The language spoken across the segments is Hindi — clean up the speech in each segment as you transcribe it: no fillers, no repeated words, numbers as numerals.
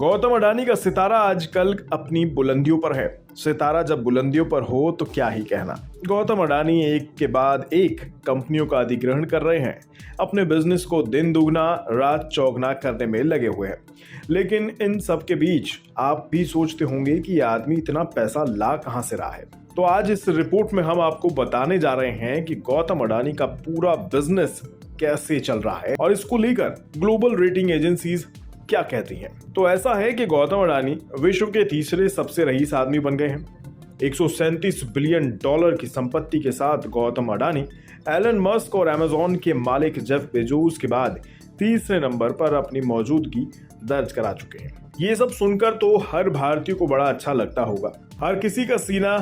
गौतम अडानी का सितारा आजकल अपनी बुलंदियों पर है। सितारा जब बुलंदियों पर हो तो क्या ही कहना। गौतम अडानी एक के बाद एक कंपनियों का अधिग्रहण कर रहे हैं। अपने बिजनेस को दिन दुगना रात चौगुना करने में लगे हुए हैं। लेकिन इन सब के बीच आप भी सोचते होंगे कि ये आदमी इतना पैसा ला कहां से रहा है। तो आज इस रिपोर्ट में हम आपको बताने जा रहे हैं कि गौतम अडानी का पूरा बिजनेस कैसे चल रहा है और इसको लेकर ग्लोबल रेटिंग एजेंसीज क्या कहती हैं। तो ऐसा है कि गौतम अडानी विश्व के तीसरे सबसे रईस आदमी बन गए हैं। 137 बिलियन डॉलर की संपत्ति के साथ गौतम अडानी एलन मस्क और अमेजॉन के मालिक जेफ बेजोस के बाद तीसरे नंबर पर अपनी मौजूदगी दर्ज करा चुके हैं। ये सब सुनकर तो हर भारतीय को बड़ा अच्छा लगता होगा। हर किसी का सीना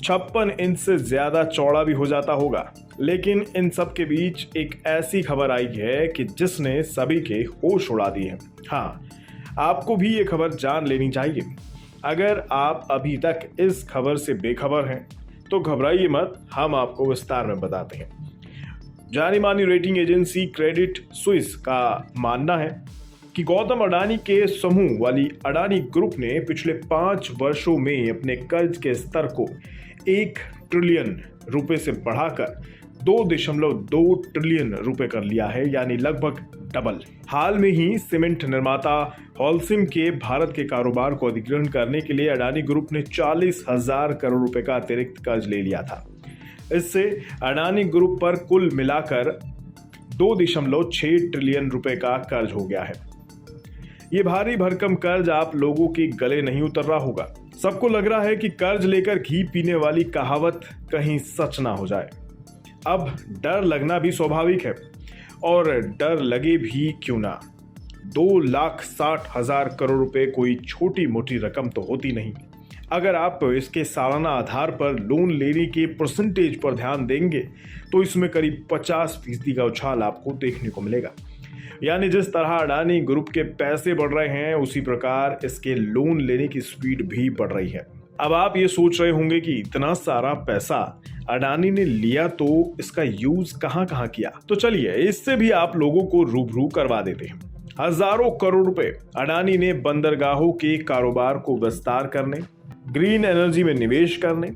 56 इंच से ज्यादा चौड़ा भी हो जाता होगा। लेकिन इन सब के बीच एक ऐसी खबर आई है कि जिसने सभी के होश उड़ा दिए हैं। हाँ, आपको भी ये खबर जान लेनी चाहिए। अगर आप अभी तक इस खबर से बेखबर हैं तो घबराइए मत, हम आपको विस्तार में बताते हैं। जानी मानी रेटिंग एजेंसी क्रेडिट स्विस का मानना है कि गौतम अडानी के समूह वाली अडानी ग्रुप ने पिछले 5 वर्षों में अपने कर्ज के स्तर को 1 ट्रिलियन रुपए से बढ़ाकर 2.2 ट्रिलियन रुपए कर लिया है, यानी लगभग डबल। हाल में ही सीमेंट निर्माता होल्सिम के भारत के कारोबार को अधिग्रहण करने के लिए अडानी ग्रुप ने 40,000 करोड़ रुपए का अतिरिक्त कर्ज ले लिया था। इससे अडानी ग्रुप पर कुल मिलाकर 2.6 ट्रिलियन रुपए का कर्ज हो गया है। ये भारी भरकम कर्ज आप लोगों के गले नहीं उतर रहा होगा। सबको लग रहा है कि कर्ज लेकर घी पीने वाली कहावत कहीं सच ना हो जाए। अब डर लगना भी स्वाभाविक है, और डर लगे भी क्यों ना। 2,60,000 करोड़ रुपए कोई छोटी मोटी रकम तो होती नहीं। अगर आप इसके सालाना आधार पर लोन लेने के परसेंटेज पर ध्यान देंगे तो इसमें करीब 50% का उछाल आपको देखने को मिलेगा। यानी जिस तरह अडानी ग्रुप के पैसे बढ़ रहे हैं उसी प्रकार इसके लोन लेने की स्पीड भी बढ़ रही है। अब आप ये सोच रहे होंगे कि इतना सारा पैसा अडानी ने लिया तो इसका यूज कहां कहां किया। तो चलिए इससे भी आप लोगों को रूबरू करवा देते हैं। हजारों करोड़ रुपए अडानी ने बंदरगाहों के कारोबार को विस्तार करने, ग्रीन एनर्जी में निवेश करने,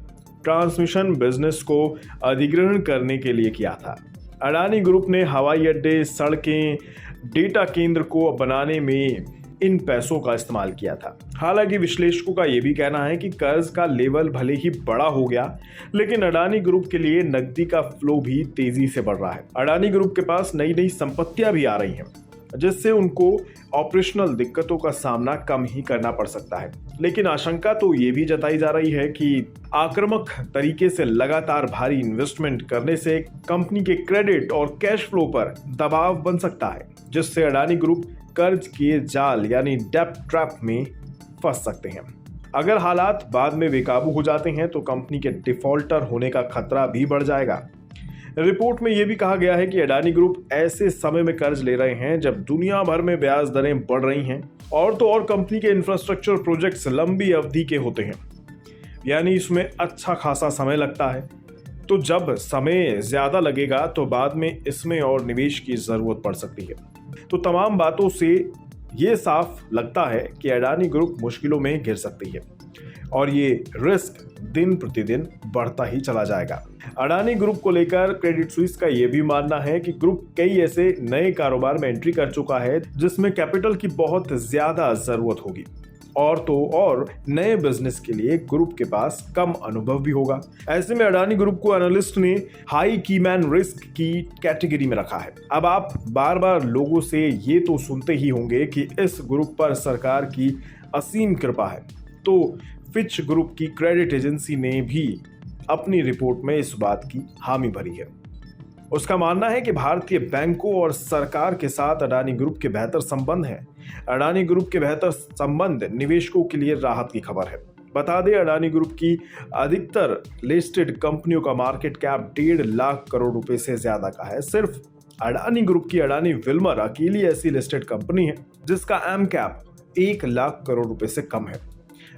ट्रांसमिशन बिजनेस को अधिग्रहण करने के लिए किया था। अडानी ग्रुप ने हवाई अड्डे, सड़कें, डेटा केंद्र को बनाने में इन पैसों का इस्तेमाल किया था। हालांकि विश्लेषकों का यह भी कहना है कि कर्ज का लेवल भले ही बड़ा हो गया, लेकिन अडानी ग्रुप के लिए नकदी का फ्लो भी तेजी से बढ़ रहा है। अडानी ग्रुप के पास नई नई संपत्तियां भी आ रही हैं, जिससे उनको ऑपरेशनल दिक्कतों का सामना कम ही करना पड़ सकता है। लेकिन आशंका तो ये भी जताई जा रही है कि आक्रामक तरीके से लगातार भारी इन्वेस्टमेंट करने से कंपनी के क्रेडिट और कैश फ्लो पर दबाव बन सकता है, जिससे अडानी ग्रुप कर्ज के जाल यानी डेब्ट ट्रैप में फंस सकते हैं। अगर हालात बाद में बेकाबू हो जाते हैं तो कंपनी के डिफॉल्टर होने का खतरा भी बढ़ जाएगा। रिपोर्ट में यह भी कहा गया है कि अडानी ग्रुप ऐसे समय में कर्ज ले रहे हैं जब दुनिया भर में ब्याज दरें बढ़ रही हैं, और तो और कंपनी के इंफ्रास्ट्रक्चर प्रोजेक्ट्स लंबी अवधि के होते हैं, यानी इसमें अच्छा खासा समय लगता है। तो जब समय ज्यादा लगेगा तो बाद में इसमें और निवेश की जरूरत पड़ सकती है। तो तमाम बातों से ये साफ लगता है कि अडानी ग्रुप मुश्किलों में घिर सकती है, और ये रिस्क दिन प्रतिदिन बढ़ता ही चला जाएगा। अडानी ग्रुप को लेकर क्रेडिट स्विस का यह भी मानना है कि ग्रुप कई ऐसे नए कारोबार में एंट्री कर चुका है जिसमें कैपिटल की बहुत ज्यादा जरूरत होगी, और तो और नए बिजनेस के लिए ग्रुप के पास कम अनुभव भी होगा। ऐसे में अडानी ग्रुप को एनालिस्ट ने हाई कीमैन रिस्क की कैटेगरी में रखा है। अब आप बार बार लोगों से ये तो सुनते ही होंगे कि इस ग्रुप पर सरकार की असीम कृपा है। तो फिच ग्रुप की क्रेडिट एजेंसी ने भी अपनी रिपोर्ट में इस बात की हामी भरी है। उसका मानना है कि भारतीय बैंकों और सरकार के साथ अडानी ग्रुप के बेहतर संबंध हैं। अडानी ग्रुप के बेहतर संबंध निवेशकों के लिए राहत की खबर है। बता दें, अडानी ग्रुप की अधिकतर लिस्टेड कंपनियों का मार्केट कैप 1.5 लाख करोड़ रुपए से ज्यादा का है। सिर्फ अडानी ग्रुप की अडानी विल्मर अकेली ऐसी लिस्टेड कंपनी है जिसका एम कैप 1 लाख करोड़ रुपए से कम है।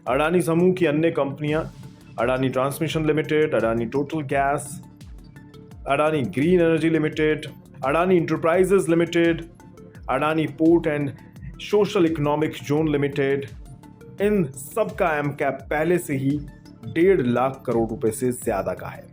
अडानी समूह की अन्य कंपनियां Adani Transmission Limited, Adani Total Gas, Adani Green Energy Limited, Adani Enterprises Limited, Adani Port and Special Economic Zone Limited, इन सब का एम कैप पहले से ही 1.5 लाख करोड़ रुपए से ज्यादा का है।